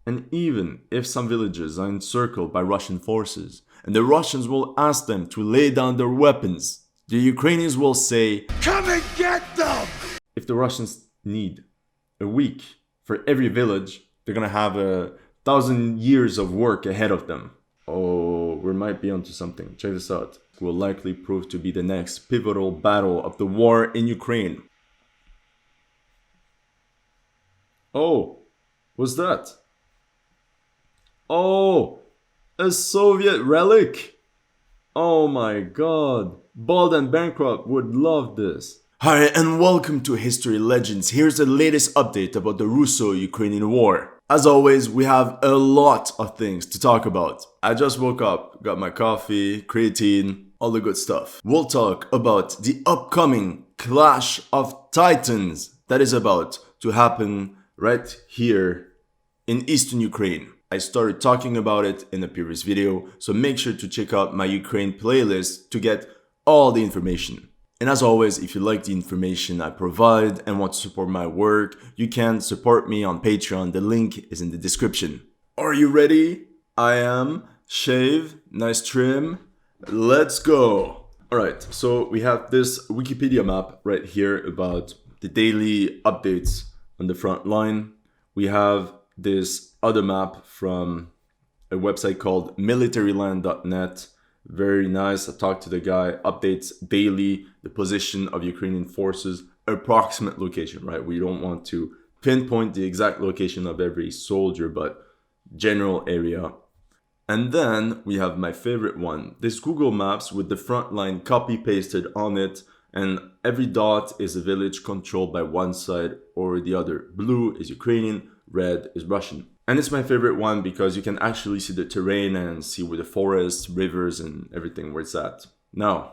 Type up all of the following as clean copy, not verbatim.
And even if some villages are encircled by Russian forces, and the Russians will ask them to lay down their weapons, the Ukrainians will say, "Come and get them!" If the Russians need a week for every village, they're gonna have 1,000 years of work ahead of them. Oh, we might be onto something. Check this out. It will likely prove to be the next pivotal battle of the war in Ukraine. Oh, what's that? Oh, a Soviet relic. Oh my god. Bald and Bankrupt would love this. Hi and welcome to History Legends. Here's the latest update about the Russo-Ukrainian war. As always, we have a lot of things to talk about. I just woke up, got my coffee, creatine, all the good stuff. We'll talk about the upcoming Clash of Titans that is about to happen right here in eastern Ukraine. I started talking about it in a previous video, so make sure to check out my Ukraine playlist to get all the information. And as always, if you like the information I provide and want to support my work, you can support me on Patreon. The link is in the description. Are you ready? I am. Shave, nice trim. Let's go. Alright, so we have this Wikipedia map right here about the daily updates on the front line. We have this other map from a website called militaryland.net. Very nice. I talked to the guy, updates daily the position of Ukrainian forces, approximate location, right? We don't want to pinpoint the exact location of every soldier, but general area. And then we have my favorite one, this Google Maps with the front line copy pasted on it, and every dot is a village controlled by one side or the other. Blue is Ukrainian, red is Russian. And it's my favorite one because you can actually see the terrain and see where the forests, rivers, and everything where it's at. Now,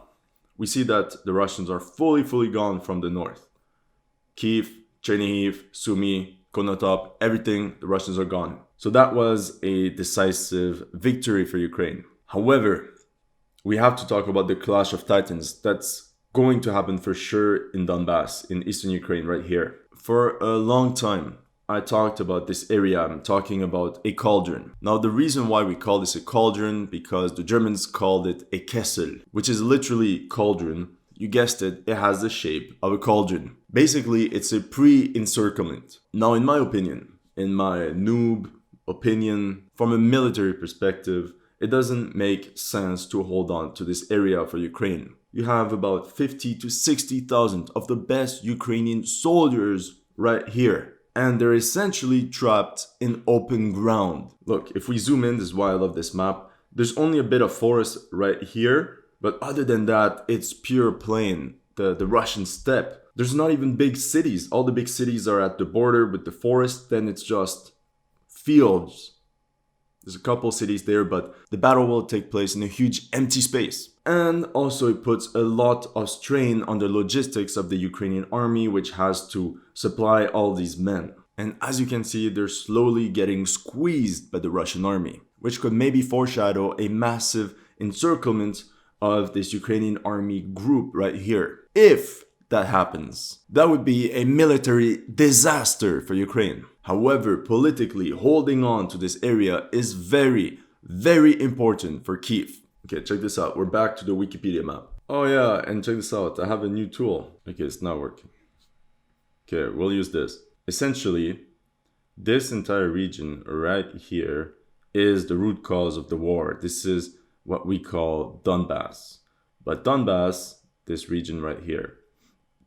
we see that the Russians are fully gone from the north. Kyiv, Chernihiv, Sumy, Konotop, everything, the Russians are gone. So that was a decisive victory for Ukraine. However, we have to talk about the Clash of Titans. That's going to happen for sure in Donbas, in eastern Ukraine, right here. For a long time, I talked about this area. I'm talking about a cauldron. Now, the reason why we call this a cauldron, because the Germans called it a Kessel, which is literally cauldron. You guessed it, it has the shape of a cauldron. Basically, it's a pre-encirclement. Now, in my opinion, in my noob opinion, from a military perspective, it doesn't make sense to hold on to this area for Ukraine. You have about 50 to 60,000 of the best Ukrainian soldiers right here. And they're essentially trapped in open ground. Look, if we zoom in, this is why I love this map. There's only a bit of forest right here, but other than that, it's pure plain, the Russian steppe. There's not even big cities. All the big cities are at the border with the forest, then it's just fields. There's a couple cities there, but the battle will take place in a huge empty space. And also it puts a lot of strain on the logistics of the Ukrainian army, which has to supply all these men. And as you can see, they're slowly getting squeezed by the Russian army, which could maybe foreshadow a massive encirclement of this Ukrainian army group right here. If that happens, that would be a military disaster for Ukraine. However, politically, holding on to this area is very important for Kyiv. Okay, check this out. We're back to the Wikipedia map. Oh yeah, and check this out. I have a new tool. Okay, it's not working. Okay, we'll use this. Essentially, this entire region right here is the root cause of the war. This is what we call Donbas. But Donbas, this region right here,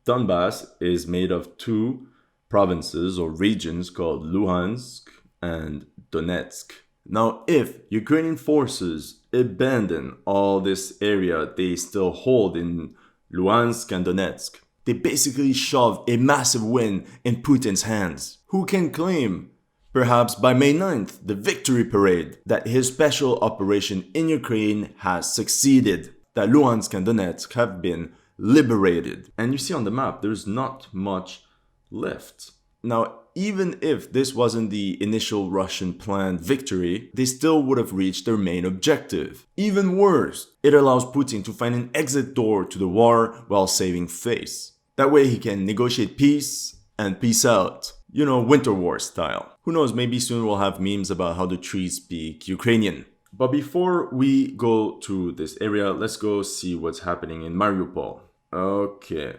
Donbas is made of two provinces or regions called Luhansk and Donetsk. Now, if Ukrainian forces abandon all this area they still hold in Luhansk and Donetsk, they basically shove a massive win in Putin's hands, who can claim, perhaps by May 9th, the victory parade, that his special operation in Ukraine has succeeded, that Luhansk and Donetsk have been liberated. And you see on the map, there's not much left. Now, even if this wasn't the initial Russian planned victory, they still would have reached their main objective. Even worse, it allows Putin to find an exit door to the war while saving face. That way he can negotiate peace and peace out. You know, Winter War style. Who knows, maybe soon we'll have memes about how the trees speak Ukrainian. But before we go to this area, let's go see what's happening in Mariupol. Okay,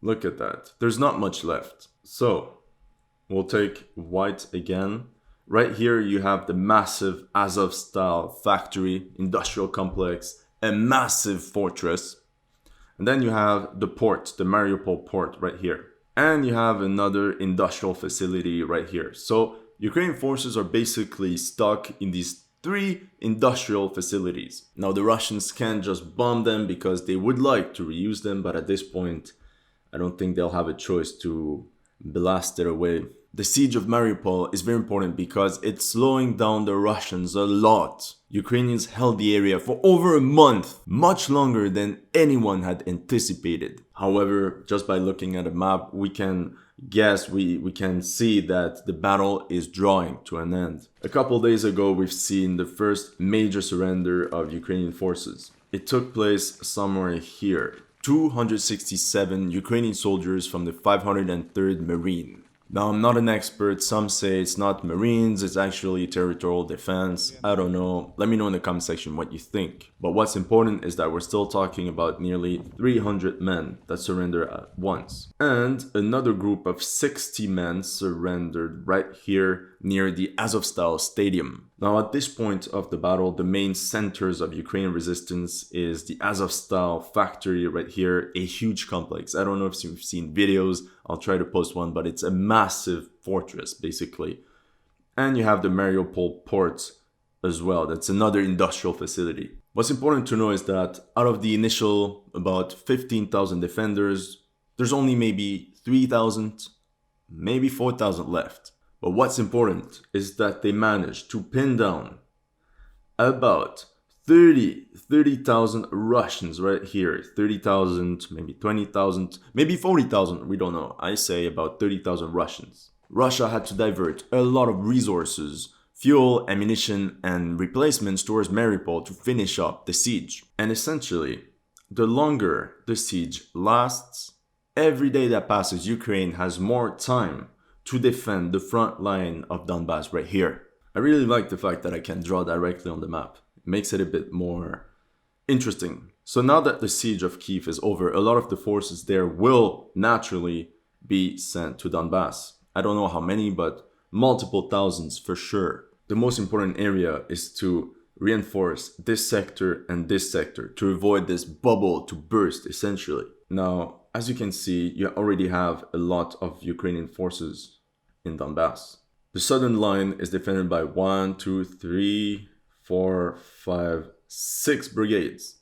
look at that. There's not much left. So, we'll take white again. Right here you have the massive Azov-style factory, industrial complex, a massive fortress. And then you have the port, the Mariupol port right here. And you have another industrial facility right here. So Ukrainian forces are basically stuck in these 3 industrial facilities. Now the Russians can't just bomb them because they would like to reuse them, but at this point, I don't think they'll have a choice to blast it away. The Siege of Mariupol is very important because it's slowing down the Russians a lot. Ukrainians held the area for over a month, much longer than anyone had anticipated. However, just by looking at a map, we can guess, we can see that the battle is drawing to an end. A couple days ago, we've seen the first major surrender of Ukrainian forces. It took place somewhere here. 267 Ukrainian soldiers from the 503rd Marine. Now, I'm not an expert. Some say it's not Marines, it's actually territorial defense. I don't know. Let me know in the comment section what you think. But what's important is that we're still talking about nearly 300 men that surrender at once. And another group of 60 men surrendered right here near the Azovstal stadium. Now, at this point of the battle, the main centers of Ukrainian resistance is the Azovstal factory right here, a huge complex. I don't know if you've seen videos. I'll try to post one, but it's a massive fortress, basically. And you have the Mariupol port as well. That's another industrial facility. What's important to know is that out of the initial about 15,000 defenders, there's only maybe 3,000, maybe 4,000 left. But what's important is that they managed to pin down about 30,000 Russians right here. 30,000, maybe 20,000, maybe 40,000, we don't know. I say about 30,000 Russians. Russia had to divert a lot of resources, fuel, ammunition, and replacements towards Mariupol to finish up the siege. And essentially, the longer the siege lasts, every day that passes, Ukraine has more time to defend the front line of Donbas right here. I really like the fact that I can draw directly on the map. It makes it a bit more interesting. So now that the siege of Kyiv is over, a lot of the forces there will naturally be sent to Donbas. I don't know how many, but multiple thousands for sure. The most important area is to reinforce this sector and this sector to avoid this bubble to burst, essentially. Now, as you can see, you already have a lot of Ukrainian forces in Donbas. The southern line is defended by 1, 2, 3, 4, 5, 6 brigades,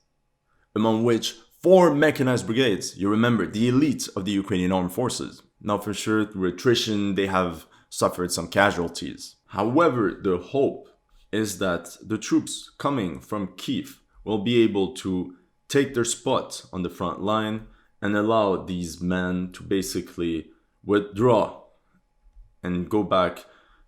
among which 4 mechanized brigades. You remember, the elite of the Ukrainian armed forces. Now, for sure, through attrition, they have suffered some casualties. However, the hope is that the troops coming from Kyiv will be able to take their spot on the front line and allow these men to basically withdraw and go back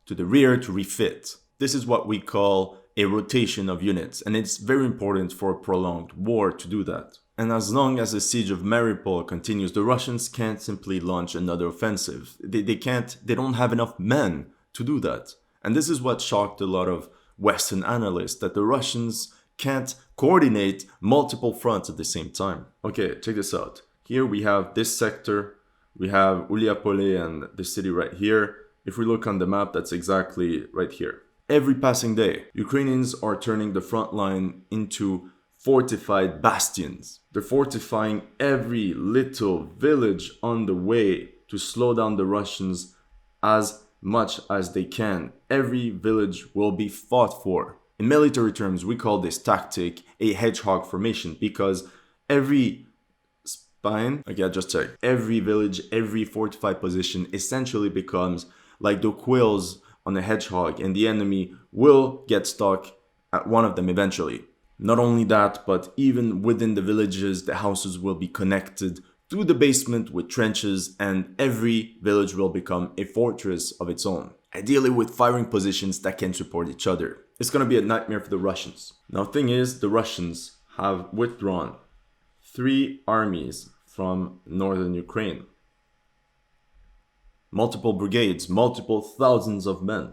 to the rear to refit. This is what we call a rotation of units, and it's very important for a prolonged war to do that. And as long as the siege of Mariupol continues, the Russians can't simply launch another offensive. They don't have enough men to do that. And this is what shocked a lot of Western analysts, that the Russians can't coordinate multiple fronts at the same time. Okay, check this out. Here we have this sector, we have Uliapole and the city right here. If we look on the map, that's exactly right here. Every passing day, Ukrainians are turning the front line into fortified bastions. They're fortifying every little village on the way to slow down the Russians as much as they can. Every village will be fought for. In military terms, we call this tactic a hedgehog formation, because every every village, every fortified position essentially becomes like the quills on a hedgehog, and the enemy will get stuck at one of them eventually. Not only that, but even within the villages, the houses will be connected through the basement with trenches, and every village will become a fortress of its own, ideally with firing positions that can support each other. It's going to be a nightmare for the Russians. Now, thing is, the Russians have withdrawn 3 armies from northern Ukraine. multiple brigades, multiple thousands of men.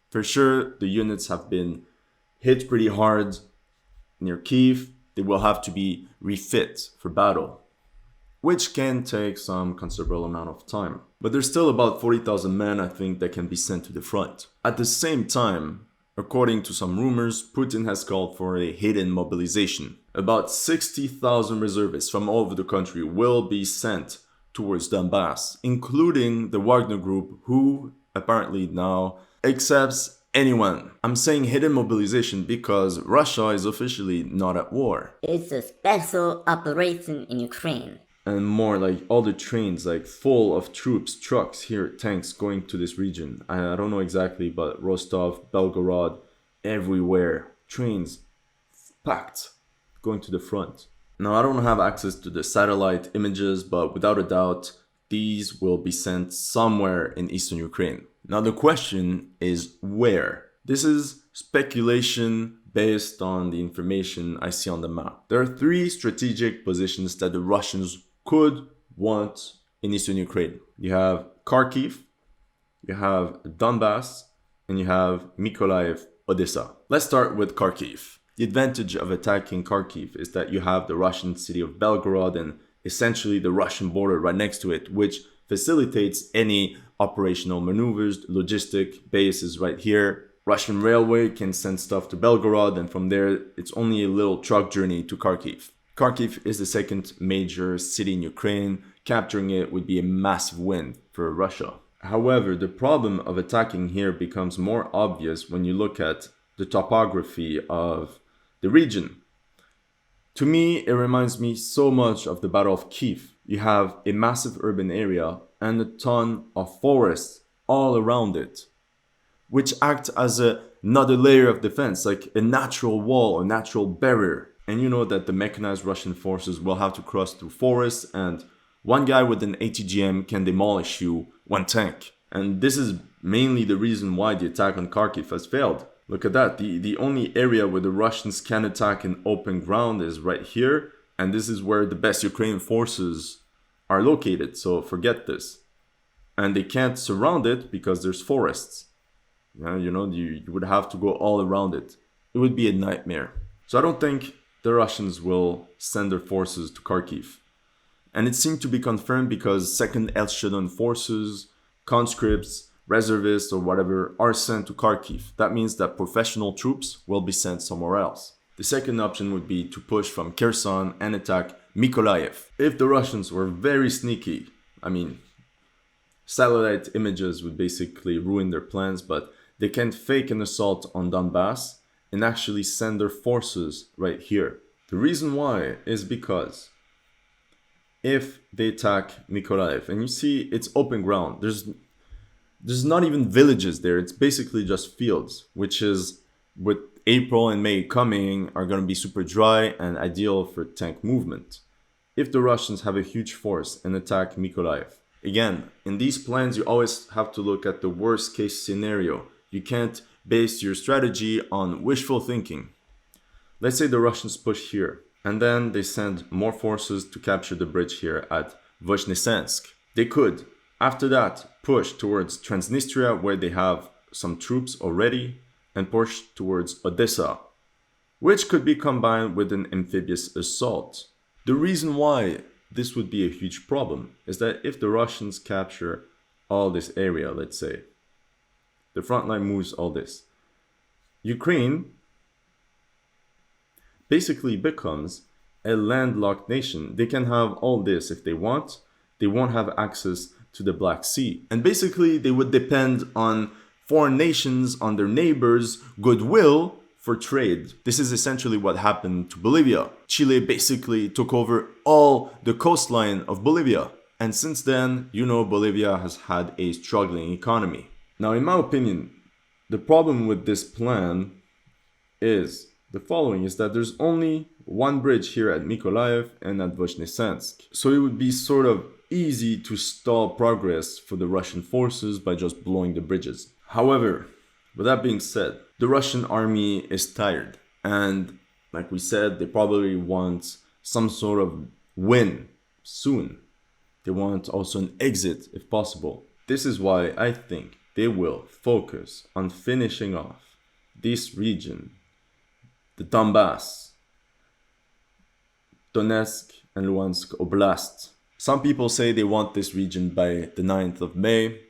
For sure, the units have been hit pretty hard near Kyiv. They will have to be refit for battle, which can take some considerable amount of time. But there's still about 40,000 men, I think, that can be sent to the front. At the same time, according to some rumors, Putin has called for a hidden mobilization. About 60,000 reservists from all over the country will be sent towards Donbass, including the Wagner group, who apparently now accepts anyone. I'm saying hidden mobilization because Russia is officially not at war. It's a special operation in Ukraine. And more, like all the trains like full of troops, trucks here, tanks going to this region. I don't know exactly, but Rostov, Belgorod, everywhere, trains packed going to the front. Now, I don't have access to the satellite images, but without a doubt, these will be sent somewhere in eastern Ukraine. Now, the question is where? This is speculation based on the information I see on the map. There are 3 strategic positions that the Russians could want in eastern Ukraine. You have Kharkiv, you have Donbas, and you have Mykolaiv, Odessa. Let's start with Kharkiv. The advantage of attacking Kharkiv is that you have the Russian city of Belgorod and essentially the Russian border right next to it, which facilitates any operational maneuvers, logistic bases right here. Russian railway can send stuff to Belgorod, and from there, it's only a little truck journey to Kharkiv. Kharkiv is the second major city in Ukraine. Capturing it would be a massive win for Russia. However, the problem of attacking here becomes more obvious when you look at the topography of the region. To me, it reminds me so much of the Battle of Kyiv. You have a massive urban area and a ton of forests all around it, which act as another layer of defense, like a natural wall, a natural barrier. And you know that the mechanized Russian forces will have to cross through forests, and one guy with an ATGM can demolish you, one tank. And this is mainly the reason why the attack on Kharkiv has failed. Look at that. The only area where the Russians can attack in open ground is right here. And this is where the best Ukrainian forces are located. So forget this. And they can't surround it because there's forests. You would have to go all around it. It would be a nightmare. So I don't think the Russians will send their forces to Kharkiv. And it seemed to be confirmed because second echelon forces, conscripts, reservists or whatever are sent to Kharkiv. That means that professional troops will be sent somewhere else. The second option would be to push from Kherson and attack Mykolaiv. If the Russians were very sneaky, satellite images would basically ruin their plans, but they can fake an assault on Donbass and actually send their forces right here. The reason why is because if they attack Mykolaiv, and you see it's open ground, there's not even villages there, it's basically just fields, which is, with April and May coming, are going to be super dry and ideal for tank movement. If the Russians have a huge force and attack Mykolaiv, again, in these plans you always have to look at the worst case scenario. You can't base your strategy on wishful thinking. Let's say the Russians push here, and then they send more forces to capture the bridge here at Vozhnesensk. They could, after that, push towards Transnistria, where they have some troops already, and push towards Odessa, which could be combined with an amphibious assault. The reason why this would be a huge problem is that if the Russians capture all this area, let's say, the front line moves all this, Ukraine basically becomes a landlocked nation. They can have all this if they want. They won't have access to the Black Sea. And basically they would depend on foreign nations, on their neighbors' goodwill for trade. This is essentially what happened to Bolivia. Chile basically took over all the coastline of Bolivia. And since then, Bolivia has had a struggling economy. Now, in my opinion, the problem with this plan is the following, is that there's only one bridge here at Mykolaiv and at Vozhnesensk. So it would be sort of easy to stall progress for the Russian forces by just blowing the bridges. However, with that being said, the Russian army is tired. And like we said, they probably want some sort of win soon. They want also an exit if possible. This is why I think they will focus on finishing off this region, the Donbas, Donetsk and Luhansk Oblast. Some people say they want this region by the 9th of May.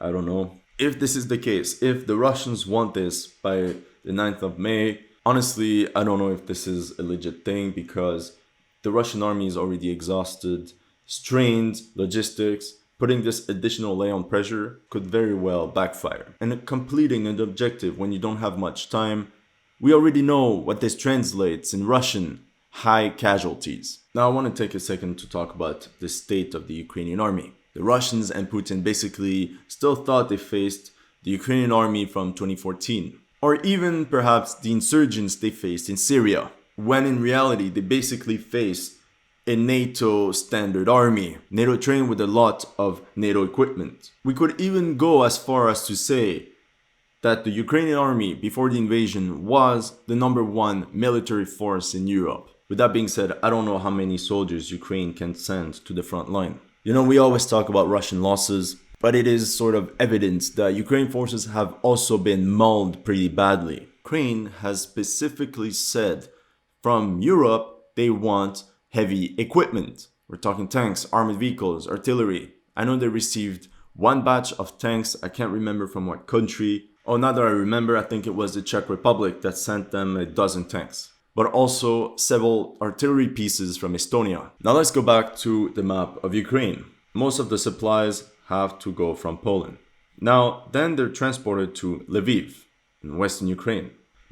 I don't know. If this is the case, if the Russians want this by the 9th of May, honestly, I don't know if this is a legit thing because the Russian army is already exhausted, strained, logistics. Putting this additional layer on pressure could very well backfire. And completing an objective when you don't have much time, we already know what this translates in Russian: high casualties. Now I want to take a second to talk about the state of the Ukrainian army. The Russians and Putin basically still thought they faced the Ukrainian army from 2014, or even perhaps the insurgents they faced in Syria, when in reality they basically face a NATO standard army, NATO trained with a lot of NATO equipment. We could even go as far as to say that the Ukrainian army before the invasion was the #1 military force in Europe. With that being said, I don't know how many soldiers Ukraine can send to the front line. You know, we always talk about Russian losses, but it is sort of evidence that Ukrainian forces have also been mauled pretty badly. Ukraine has specifically said from Europe they want heavy equipment. We're talking tanks, armored vehicles, artillery. I know they received one batch of tanks. I can't remember from what country. Oh, now that I remember, I think it was the Czech Republic that sent them a dozen tanks, but also several artillery pieces from Estonia. Now let's go back to the map of Ukraine. Most of the supplies have to go from Poland. Now, then they're transported to Lviv in western Ukraine.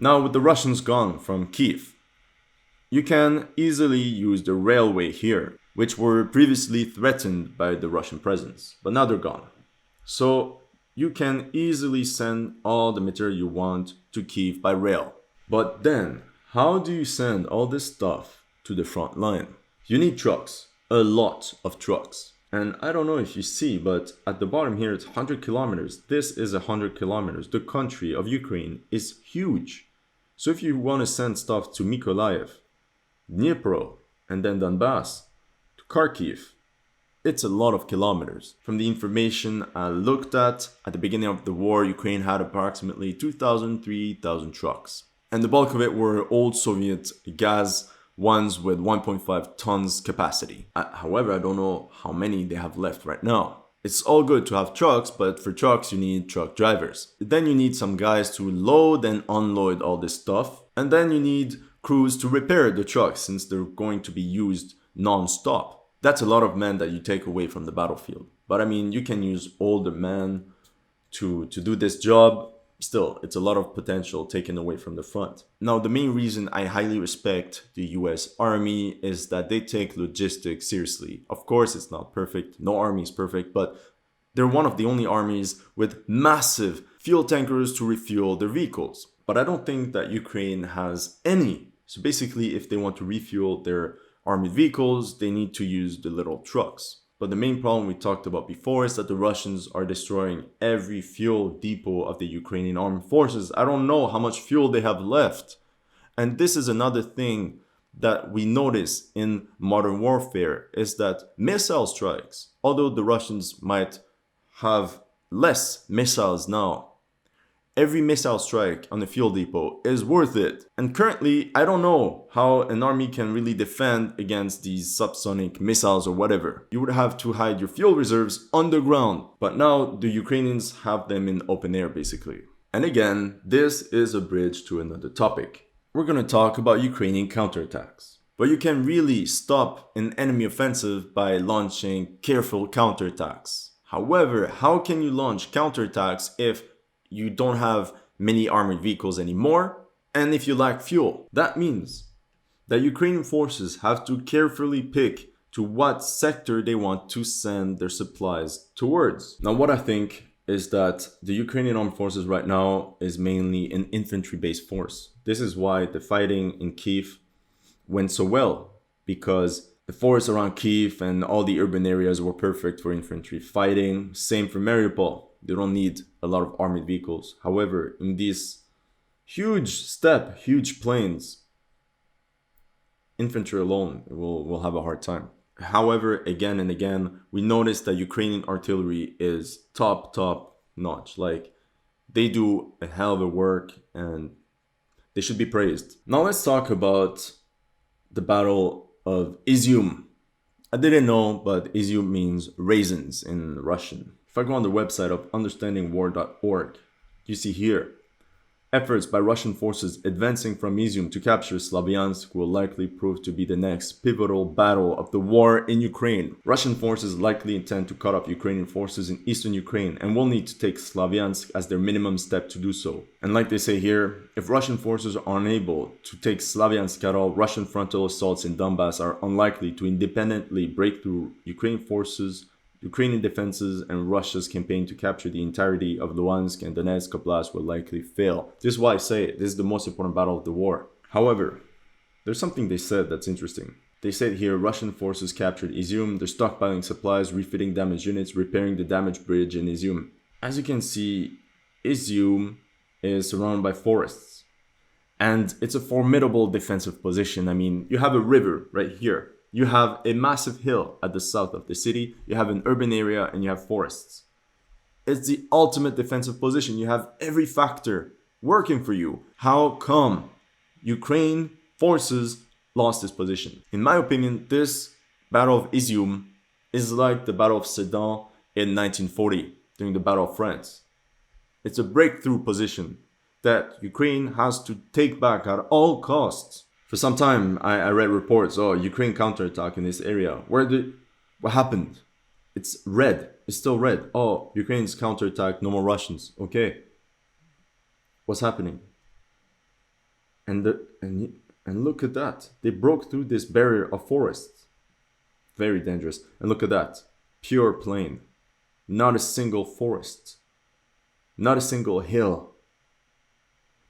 Now, with the Russians gone from Kyiv, you can easily use the railway here, which were previously threatened by the Russian presence, but now they're gone. So you can easily send all the material you want to Kyiv by rail. But then, how do you send all this stuff to the front line? You need trucks, a lot of trucks. And I don't know if you see, but at the bottom here it's 100 kilometers. This is 100 kilometers. The country of Ukraine is huge. So if you want to send stuff to Mykolaiv, Dnipro, and then Donbas, to Kharkiv, it's a lot of kilometers. From the information I looked at the beginning of the war, Ukraine had approximately 2,000, 3,000 trucks. And the bulk of it were old Soviet gas ones with 1.5 tons capacity. However, I don't know how many they have left right now. It's all good to have trucks, but for trucks you need truck drivers. Then you need some guys to load and unload all this stuff. And then you need crews to repair the trucks since they're going to be used non-stop. That's a lot of men that you take away from the battlefield. But I mean, you can use older men to do this job. Still, it's a lot of potential taken away from the front. Now, the main reason I highly respect the US Army is that they take logistics seriously. Of course, it's not perfect. No army is perfect, but they're one of the only armies with massive fuel tankers to refuel their vehicles. But I don't think that Ukraine has any. So basically, if they want to refuel their armored vehicles, they need to use the little trucks. But the main problem we talked about before is that the Russians are destroying every fuel depot of the Ukrainian armed forces. I don't know how much fuel they have left. And this is another thing that we notice in modern warfare is that missile strikes, although the Russians might have less missiles now, every missile strike on the fuel depot is worth it. And currently, I don't know how an army can really defend against these subsonic missiles or whatever. You would have to hide your fuel reserves underground. But now the Ukrainians have them in open air basically. And again, this is a bridge to another topic. We're going to talk about Ukrainian counterattacks. But you can really stop an enemy offensive by launching careful counterattacks. However, how can you launch counterattacks if you don't have many armored vehicles anymore, and if you lack fuel? That means that Ukrainian forces have to carefully pick to what sector they want to send their supplies towards. Now, what I think is that the Ukrainian armed forces right now is mainly an infantry-based force. This is why the fighting in Kyiv went so well, because the forests around Kyiv and all the urban areas were perfect for infantry fighting. Same for Mariupol. They don't need a lot of armored vehicles. However, in these huge plains, infantry alone will have a hard time. However, again and again, we notice that Ukrainian artillery is top notch. Like, they do a hell of a work and they should be praised. Now let's talk about the Battle of Izum. I didn't know, but Izum means raisins in Russian. If I go on the website of understandingwar.org, you see here, efforts by Russian forces advancing from Izum to capture Slavyansk will likely prove to be the next pivotal battle of the war in Ukraine. Russian forces likely intend to cut off Ukrainian forces in eastern Ukraine and will need to take Slavyansk as their minimum step to do so. And like they say here, if Russian forces are unable to take Slavyansk at all, Russian frontal assaults in Donbas are unlikely to independently break through Ukrainian defenses, and Russia's campaign to capture the entirety of Luhansk and Donetsk Oblast will likely fail. This is why I say this is the most important battle of the war. However, there's something they said that's interesting. They said here Russian forces captured Izum, they're stockpiling supplies, refitting damaged units, repairing the damaged bridge in Izum. As you can see, Izum is surrounded by forests. And it's a formidable defensive position. I mean, you have a river right here. You have a massive hill at the south of the city. You have an urban area and you have forests. It's the ultimate defensive position. You have every factor working for you. How come Ukraine forces lost this position? In my opinion, this Battle of Izum is like the Battle of Sedan in 1940 during the Battle of France. It's a breakthrough position that Ukraine has to take back at all costs. For some time, I read reports, Ukraine counterattack in this area. What happened? It's red. It's still red. Oh, Ukraine's counterattack, no more Russians. Okay. What's happening? And look at that. They broke through this barrier of forests. Very dangerous. And look at that. Pure plain. Not a single forest. Not a single hill.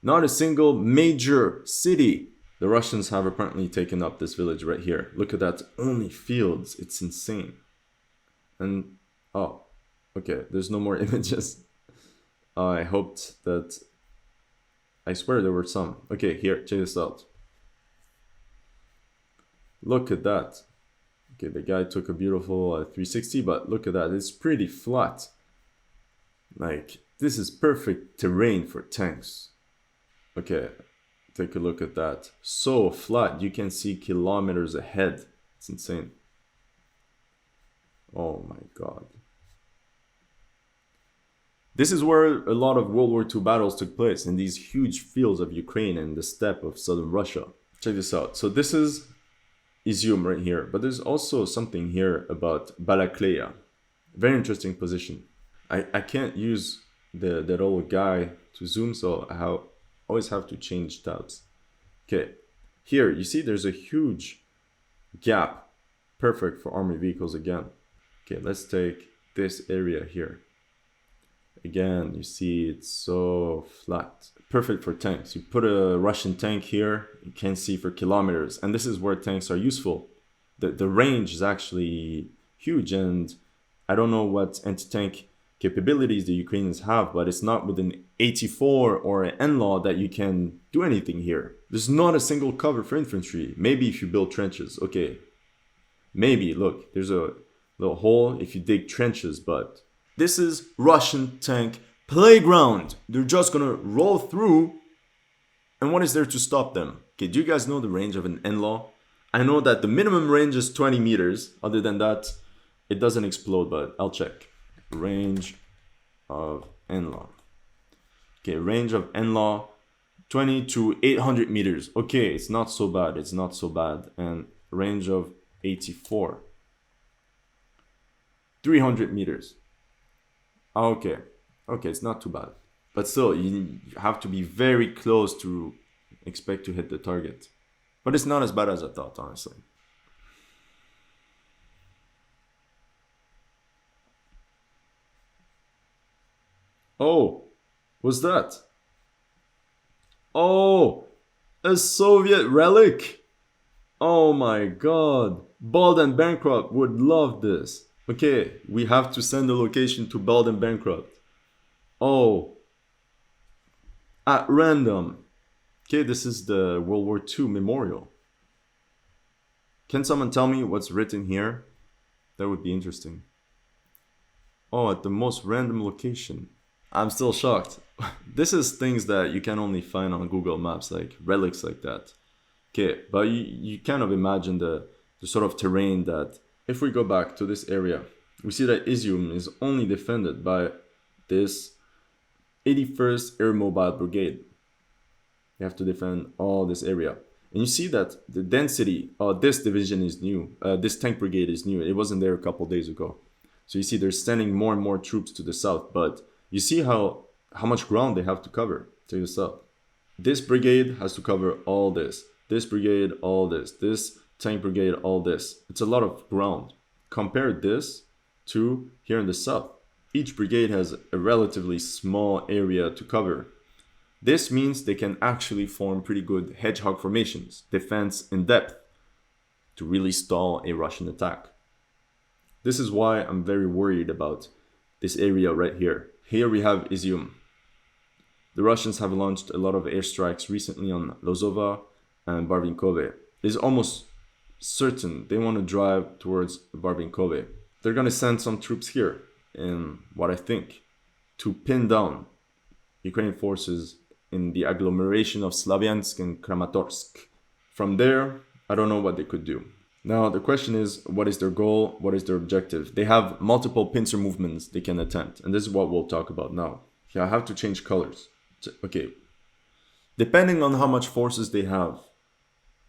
Not a single major city. The Russians have apparently taken up this village right here. Look at that, only fields. It's insane. And, oh, okay, there's no more images. I hoped that, I swear there were some. Okay, here, check this out. Look at that. Okay, the guy took a beautiful 360, but look at that, it's pretty flat. Like, this is perfect terrain for tanks. Okay. Take a look at that. So flat, you can see kilometers ahead. It's insane. Oh my god. This is where a lot of World War II battles took place, in these huge fields of Ukraine and the steppe of southern Russia. Check this out. So this is Izum right here, but there's also something here about Balakleya. Very interesting position. I can't use that old guy to zoom, so I always have to change tabs. Okay, here you see there's a huge gap, perfect for army vehicles again. Okay, let's take this area here. Again, you see it's so flat, perfect for tanks. You put a Russian tank here, you can see for kilometers, and this is where tanks are useful. The range is actually huge, and I don't know what anti-tank capabilities the Ukrainians have, but it's not with an 84 or an NLAW that you can do anything here. There's not a single cover for infantry. Maybe if you build trenches, okay. Maybe, look, there's a little hole if you dig trenches, but this is Russian tank playground. They're just gonna roll through, and what is there to stop them? Okay, do you guys know the range of an NLAW? I know that the minimum range is 20 meters. Other than that, it doesn't explode, but I'll check. Range of NLAW. Okay, range of NLAW 20 to 800 meters. Okay, it's not so bad. It's not so bad. And range of 84. 300 meters. Okay. Okay, it's not too bad. But still, you have to be very close to expect to hit the target. But it's not as bad as I thought, honestly. Oh, what's that? Oh, a Soviet relic. Oh my god. Bald and Bankrupt would love this. Okay, we have to send the location to Bald and Bankrupt. Oh, at random. Okay, this is the World War II memorial. Can someone tell me what's written here? That would be interesting. Oh, at the most random location. I'm still shocked. This is things that you can only find on Google Maps, like relics like that. Okay, but you kind of imagine the sort of terrain that, if we go back to this area, we see that Izum is only defended by this 81st Air Mobile Brigade. You have to defend all this area. And you see that the density, this division is new. This tank brigade is new. It wasn't there a couple days ago. So you see they're sending more and more troops to the south. But you see how much ground they have to cover to the south. This brigade has to cover all this. This brigade, all this. This tank brigade, all this. It's a lot of ground. Compare this to here in the south. Each brigade has a relatively small area to cover. This means they can actually form pretty good hedgehog formations, defense in depth, to really stall a Russian attack. This is why I'm very worried about this area right here. Here we have Izum. The Russians have launched a lot of airstrikes recently on Lozova and Barvinkove. It's almost certain they want to drive towards Barvinkove. They're going to send some troops here, in what I think, to pin down Ukrainian forces in the agglomeration of Slavyansk and Kramatorsk. From there, I don't know what they could do. Now, the question is, what is their goal? What is their objective? They have multiple pincer movements they can attempt, and this is what we'll talk about now. Yeah, I have to change colors. Okay. Depending on how much forces they have,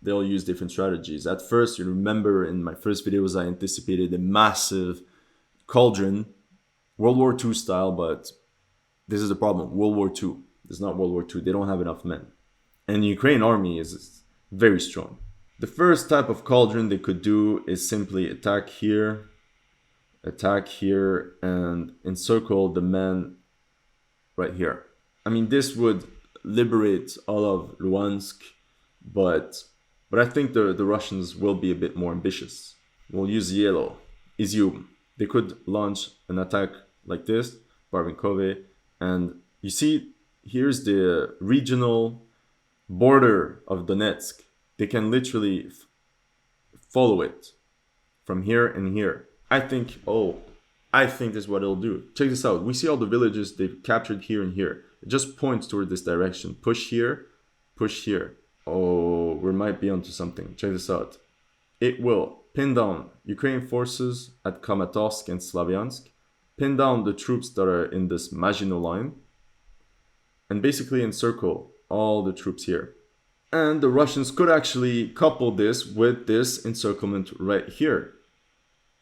they'll use different strategies. At first, you remember in my first videos, I anticipated a massive cauldron, World War II style, but this is the problem. World War II. It's not World War II. They don't have enough men. And the Ukrainian army is very strong. The first type of cauldron they could do is simply attack here, and encircle the men right here. I mean, this would liberate all of Luhansk, but I think the Russians will be a bit more ambitious. We'll use yellow, Izum. They could launch an attack like this, Barvinkove, and you see, here's the regional border of Donetsk. They can literally follow it from here and here. I think this is what it'll do. Check this out. We see all the villages they've captured here and here. It just points toward this direction. Push here, push here. Oh, we might be onto something. Check this out. It will pin down Ukrainian forces at Kramatorsk and Slavyansk, pin down the troops that are in this Maginot line, and basically encircle all the troops here. And the Russians could actually couple this with this encirclement right here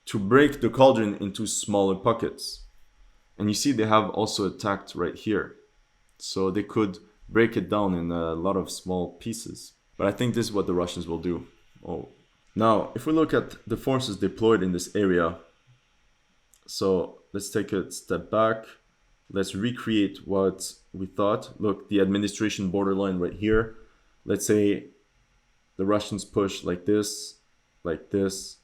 to break the cauldron into smaller pockets. And you see they have also attacked right here. So they could break it down in a lot of small pieces. But I think this is what the Russians will do. Oh. Now, if we look at the forces deployed in this area, so let's take a step back. Let's recreate what we thought. Look, the administration borderline right here. Let's say the Russians push like this, like this.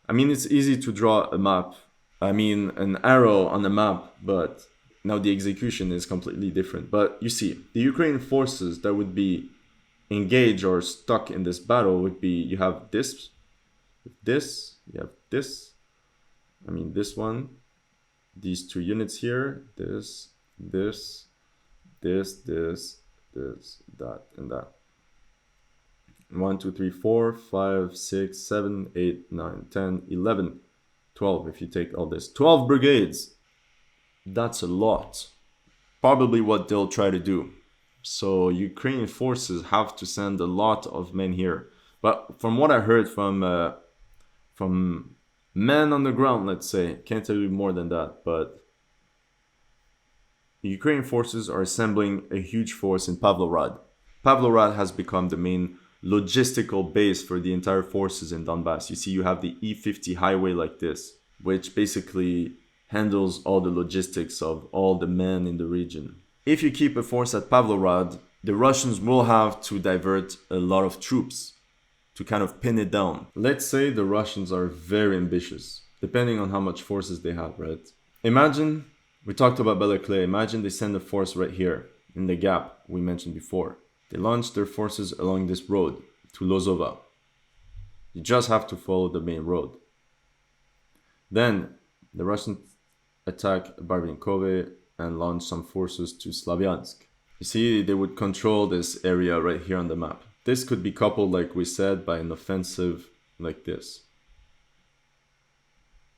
I mean, it's easy to draw a map. I mean, an arrow on a map, but now the execution is completely different. But you see, the Ukrainian forces that would be engaged or stuck in this battle would be, you have this, you have this. I mean, this one, these two units here, this, that, and that. 1, 2, 3, 4, 5, 6, 7, 8, 9, 10, 11, 12. If you take all this, 12 brigades. That's a lot. Probably what they'll try to do. So Ukrainian forces have to send a lot of men here. But from what I heard from men on the ground, let's say, can't tell you more than that, but the Ukrainian forces are assembling a huge force in Pavlograd. Pavlograd has become the main logistical base for the entire forces in Donbass. You see, you have the E50 highway like this, which basically handles all the logistics of all the men in the region. If you keep a force at Pavlograd, the Russians will have to divert a lot of troops to kind of pin it down. Let's say the Russians are very ambitious, depending on how much forces they have, right? Imagine, we talked about Balakle, imagine they send a force right here, in the gap we mentioned before. They launch their forces along this road to Lozova. You just have to follow the main road. Then the Russians attack Barvinkove and launch some forces to Slavyansk. You see, they would control this area right here on the map. This could be coupled, like we said, by an offensive like this,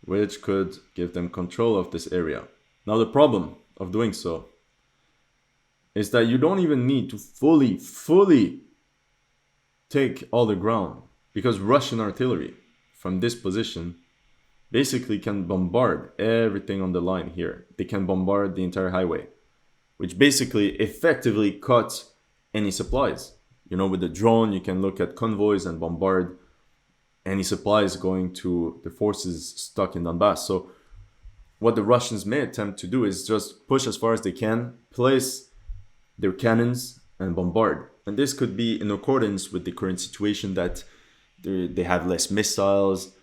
which could give them control of this area. Now the problem of doing so is that you don't even need to fully take all the ground, because Russian artillery from this position basically can bombard everything on the line here. They can bombard the entire highway, which basically effectively cuts any supplies. You know, with the drone, you can look at convoys and bombard any supplies going to the forces stuck in Donbass. So what the Russians may attempt to do is just push as far as they can, place their cannons and bombard. And this could be in accordance with the current situation that they have less missiles.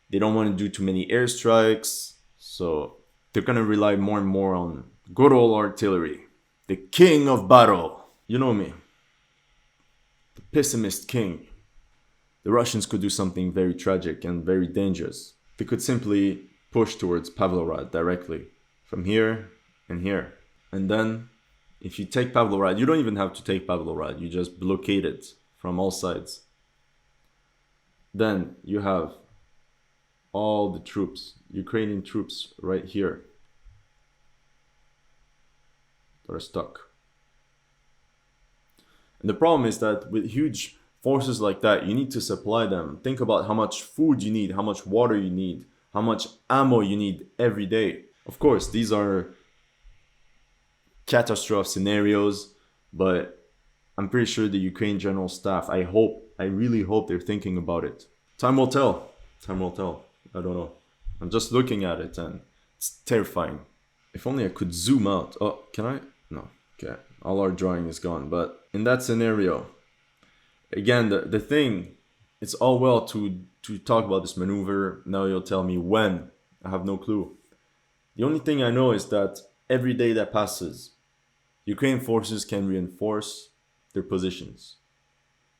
They don't want to do too many airstrikes. So they're going to rely more and more on good old artillery. The king of battle. You know me. The pessimist king. The Russians could do something very tragic and very dangerous. They could simply push towards Pavlograd directly from here and here. And then if you take Pavlograd, you don't even have to take Pavlograd. You just blockade it from all sides. Then you have all the troops, Ukrainian troops right here that are stuck. And the problem is that with huge forces like that, you need to supply them. Think about how much food you need, how much water you need, how much ammo you need every day. Of course, these are catastrophe scenarios, but I'm pretty sure the Ukraine general staff, I really hope they're thinking about it. Time will tell. Time will tell. I don't know. I'm just looking at it and it's terrifying. If only I could zoom out. Oh, can I? No. Okay. All our drawing is gone. But in that scenario, again, the thing, it's all well to talk about this maneuver. Now you'll tell me when. I have no clue. The only thing I know is that every day that passes, Ukrainian forces can reinforce their positions.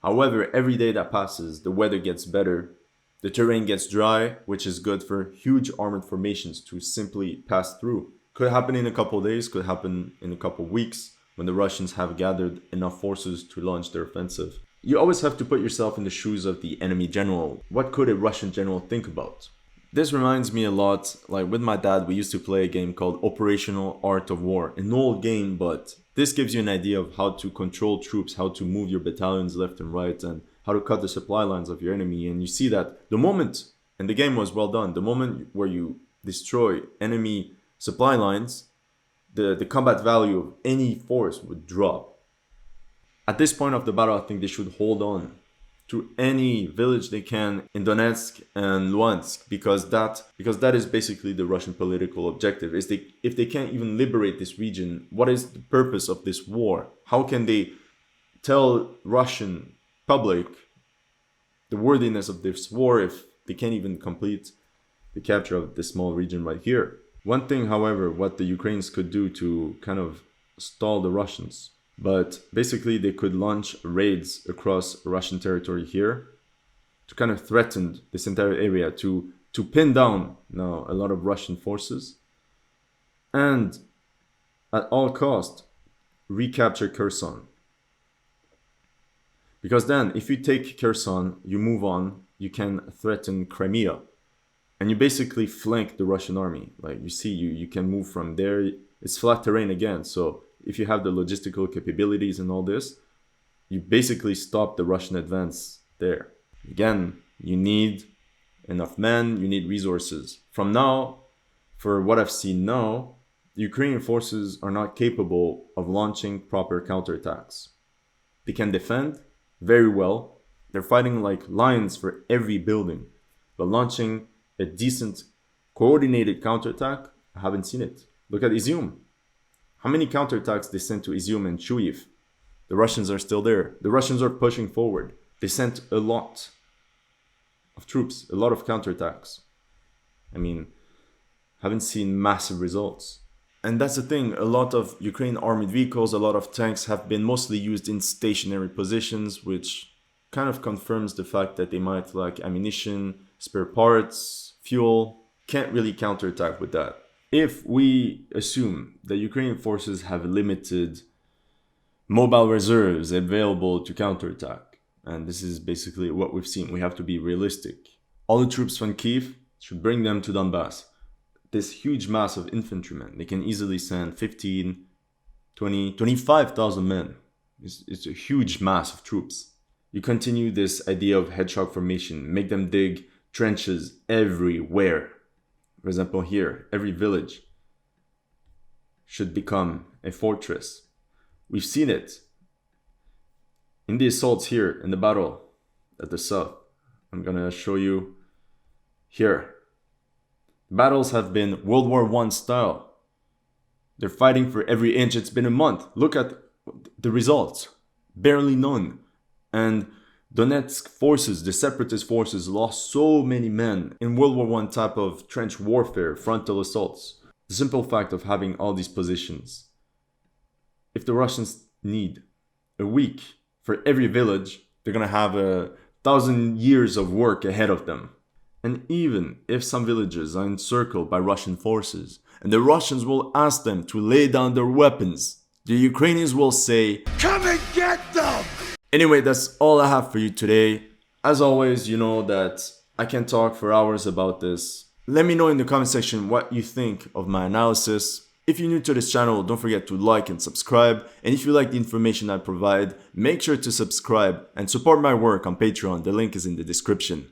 However, every day that passes, the weather gets better, the terrain gets dry, which is good for huge armored formations to simply pass through. Could happen in a couple of days, could happen in a couple of weeks, when the Russians have gathered enough forces to launch their offensive. You always have to put yourself in the shoes of the enemy general. What could a Russian general think about? This reminds me a lot, like with my dad, we used to play a game called Operational Art of War. An old game, but this gives you an idea of how to control troops, how to move your battalions left and right, and how to cut the supply lines of your enemy. And you see that the moment, and the game was well done, the moment where you destroy enemy supply lines, the combat value of any force would drop. At this point of the battle, I think they should hold on to any village they can in Donetsk and Luhansk, because that is basically the Russian political objective. If they can't even liberate this region, what is the purpose of this war? How can they tell Russian public the worthiness of this war if they can't even complete the capture of this small region right here? One thing, however, what the Ukrainians could do to kind of stall the Russians, but basically they could launch raids across Russian territory here to kind of threaten this entire area, to pin down now a lot of Russian forces, and at all cost recapture Kherson. Because then if you take Kherson, you move on, you can threaten Crimea, and you basically flank the Russian army. Like you see, you can move from there. It's flat terrain again, so if you have the logistical capabilities and all this, you basically stop the Russian advance there. Again, you need enough men, you need resources. From now, for what I've seen now, the Ukrainian forces are not capable of launching proper counterattacks. They can defend very well. They're fighting like lions for every building. But launching a decent, coordinated counterattack, I haven't seen it. Look at Izum. How many counterattacks they sent to Izum and Kyiv? The Russians are still there. The Russians are pushing forward. They sent a lot of troops, a lot of counterattacks. I mean, haven't seen massive results. And that's the thing, a lot of Ukrainian armored vehicles, a lot of tanks have been mostly used in stationary positions, which kind of confirms the fact that they might lack ammunition, spare parts, fuel. Can't really counterattack with that. If we assume that Ukrainian forces have limited mobile reserves available to counterattack, and this is basically what we've seen, we have to be realistic. All the troops from Kyiv should bring them to Donbass. This huge mass of infantrymen, they can easily send 15, 20, 25,000 men. It's a huge mass of troops. You continue this idea of Hedgehog Formation, make them dig trenches everywhere. For example, here, every village should become a fortress. We've seen it in the assaults here in the battle at the south. I'm gonna show you here. Battles have been World War I style. They're fighting for every inch. It's been a month. Look at the results. Barely none. And Donetsk forces, the separatist forces, lost so many men in World War I type of trench warfare, frontal assaults. The simple fact of having all these positions. If the Russians need a week for every village, they're gonna have 1,000 years of work ahead of them. And even if some villages are encircled by Russian forces, and the Russians will ask them to lay down their weapons, the Ukrainians will say, "Come and get them!" Anyway, that's all I have for you today. As always, you know that I can talk for hours about this. Let me know in the comment section what you think of my analysis. If you're new to this channel, don't forget to like and subscribe. And if you like the information I provide, make sure to subscribe and support my work on Patreon. The link is in the description.